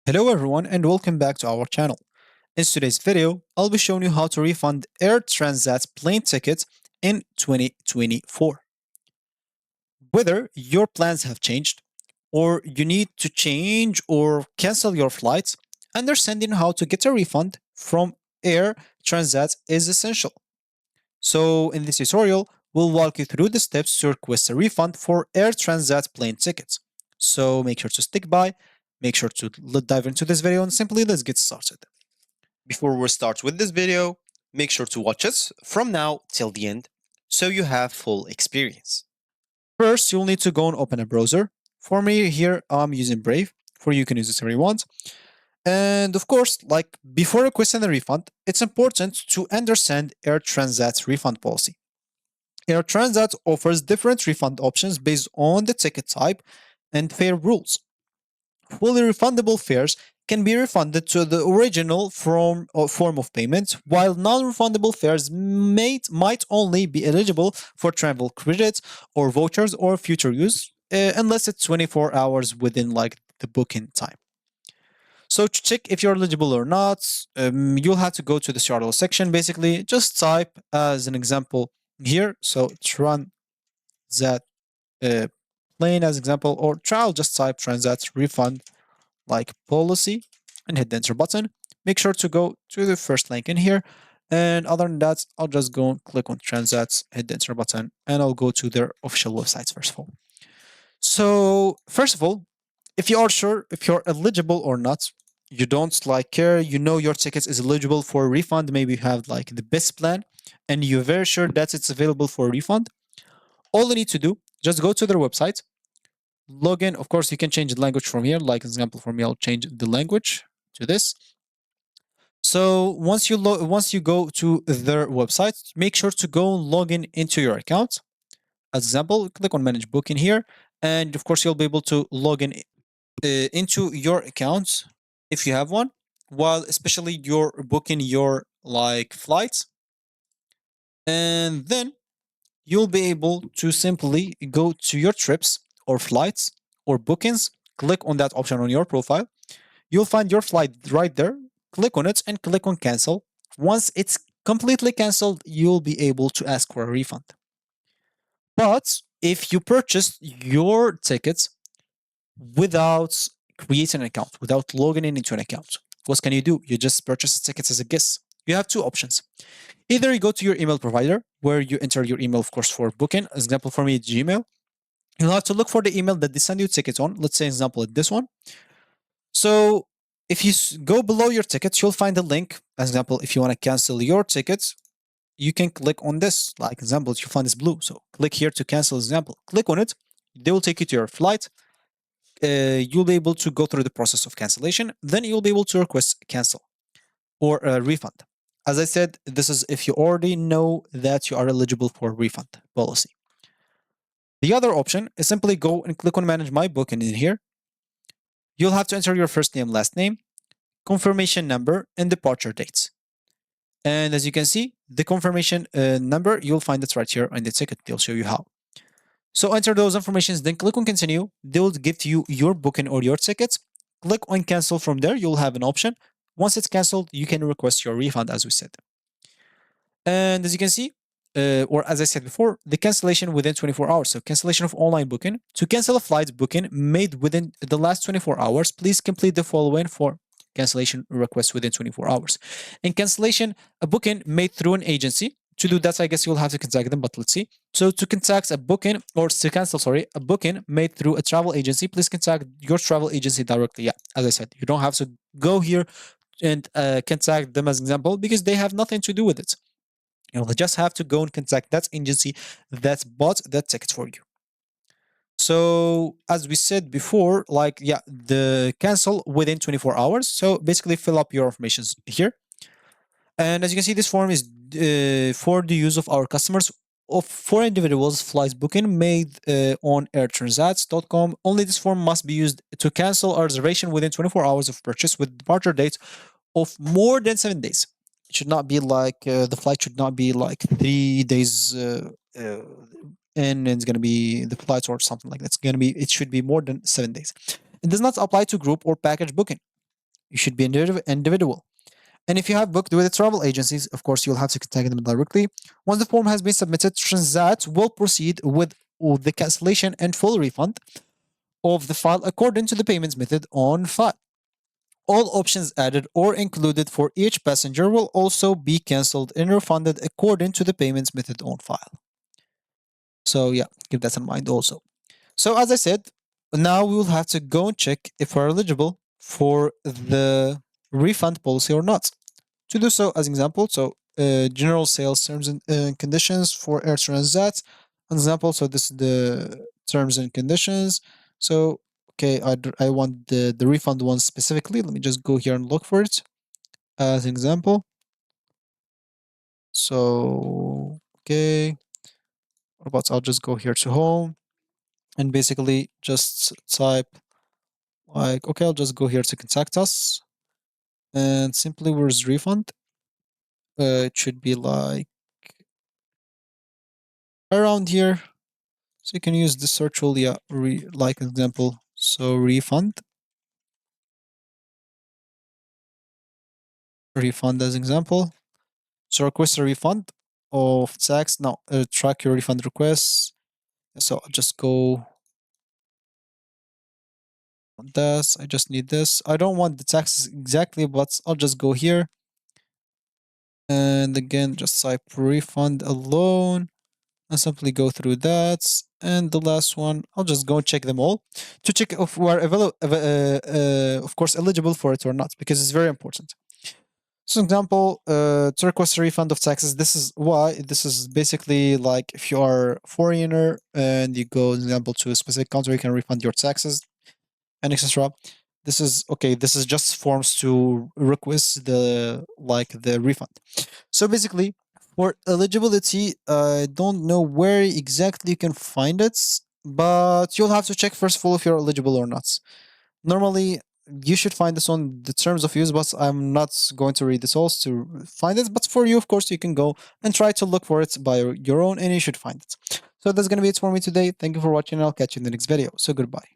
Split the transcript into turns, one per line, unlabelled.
Hello everyone and welcome back to our channel. In today's video, I'll be showing you how to refund Air Transat plane tickets in 2024. Whether your plans have changed or you need to change or cancel your flights, understanding how to get a refund from Air Transat is essential. So in this tutorial, we'll walk you through the steps to request a refund for Air Transat plane tickets. So make sure to stick by, make sure to dive into this video and simply let's get started. Before we start with this video, make sure to watch us from now till the end so you have full experience. First, you'll need to go and open a browser. For me here, I'm using Brave. For you can use it if you want. And of course, like before requesting a refund, it's important to understand Air Transat's refund policy. Air Transat offers different refund options based on the ticket type and fare rules. Fully refundable fares can be refunded to the original form of payment, while non-refundable fares might only be eligible for travel credits or vouchers or future use, unless it's 24 hours within like the booking time. So to check if you're eligible or not, you'll have to go to the Charlotte section. Basically, just type as an example here. So Transat plane as example, or I'll just type Transat refund like policy and hit the enter button. Make sure to go to the first link in here. And other than that, I'll just go and click on Transat, hit the enter button, and I'll go to their official websites first of all. So first of all, if you are sure if you're eligible or not, you don't like care, you know your ticket is eligible for a refund, maybe you have like the best plan and you're very sure that it's available for a refund, all you need to do, just go to their website, log in. Of course, you can change the language from here. Like example, for me, I'll change the language to this. So once you go to their website, make sure to go log in into your account. As example, click on manage booking here, and of course, you'll be able to log in into your account if you have one. While especially you're booking your like flights, and then you'll be able to simply go to your trips or flights or bookings, click on that option on your profile. You'll find your flight right there. Click on it and click on cancel. Once it's completely canceled, you'll be able to ask for a refund. But if you purchased your tickets without creating an account, without logging in into an account, what can you do? You just purchase the tickets as a guest. You have two options. Either you go to your email provider where you enter your email, of course, for booking. As example, for me, Gmail. You'll have to look for the email that they send you tickets on. Let's say, example, this one. So if you go below your tickets, you'll find a link. As example, if you want to cancel your tickets, you can click on this. Like example, you find this blue. So click here to cancel example. Click on it. They will take you to your flight. You'll be able to go through the process of cancellation. Then you'll be able to request cancel or a refund. As I said, this is if you already know that you are eligible for refund policy. The other option is simply go and click on manage my booking in here. You'll have to enter your first name, last name, confirmation number, and departure dates. And as you can see, the confirmation number, you'll find it right here on the ticket. They'll show you how. So enter those informations, then click on continue. They will give to you your booking or your tickets. Click on cancel from there. You'll have an option. Once it's canceled, you can request your refund, as we said. And as you can see, or as I said before, the cancellation within 24 hours. So cancellation of online booking. To cancel a flight booking made within the last 24 hours, please complete the following for cancellation request within 24 hours. And cancellation, a booking made through an agency. To do that, I guess you'll have to contact them, but let's see. So to contact a booking or to cancel, sorry, a booking made through a travel agency, please contact your travel agency directly. Yeah, as I said, you don't have to go here and contact them as an example because they have nothing to do with it. You'll just have to go and contact that agency that bought that ticket for you. So as we said before, like, yeah, the cancel within 24 hours. So basically fill up your information here. And as you can see, this form is for the use of our customers of for individuals flights booking made on airtransats.com. Only this form must be used to cancel a reservation within 24 hours of purchase with departure date of more than 7 days. It should not be like the flight should not be like 3 days in, and it's going to be the flights or something like that. It should be more than 7 days. It does not apply to group or package booking. You should be individual. And if you have booked with the travel agencies, of course, you'll have to contact them directly. Once the form has been submitted, Transat will proceed with the cancellation and full refund of the file according to the payments method on file. All options added or included for each passenger will also be cancelled and refunded according to the payments method on file. So yeah, keep that in mind also. So as I said, now we will have to go and check if we're eligible for the refund policy or not. To do so, as example, so general sales terms and conditions for Air Transat. Example, so this is the terms and conditions. So okay, I want the refund one specifically. Let me just go here and look for it as an example. So okay, what about I'll just go here to home and basically just type like okay, I'll just go here to contact us and simply where's refund. It should be like around here. So you can use the search tool, yeah, like example. So refund as example. So request a refund of tax. Now track your refund requests. So I'll just go on this. I just need this. I don't want the taxes exactly, but I'll just go here. And again, just type refund alone and simply go through that. And the last one, I'll just go and check them all to check if we're of course eligible for it or not, because it's very important. So example, to request a refund of taxes, this is why this is basically like if you are a foreigner and you go, example, to a specific country, you can refund your taxes and etc. This is okay. This is just forms to request the refund. So basically, for eligibility, I don't know where exactly you can find it, but you'll have to check first of all if you're eligible or not. Normally, you should find this on the terms of use, but I'm not going to read this all to find it. But for you, of course, you can go and try to look for it by your own, and you should find it. So that's going to be it for me today. Thank you for watching, and I'll catch you in the next video. So goodbye.